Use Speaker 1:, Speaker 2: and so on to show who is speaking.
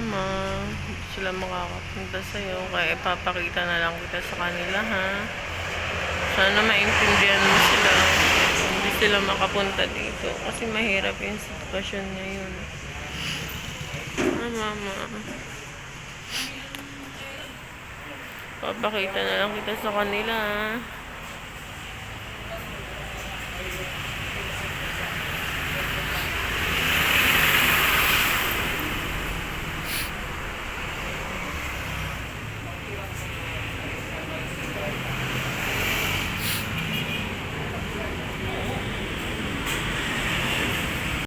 Speaker 1: mama. Hindi sila makakapunta sa'yo. Kaya ipapakita na lang kita sa kanila, ha? Sana maintindihan mo sila. Hindi sila makapunta dito. Kasi mahirap yung sitwasyon ngayon. Mama. Papakita na lang kita sa kanila, ha?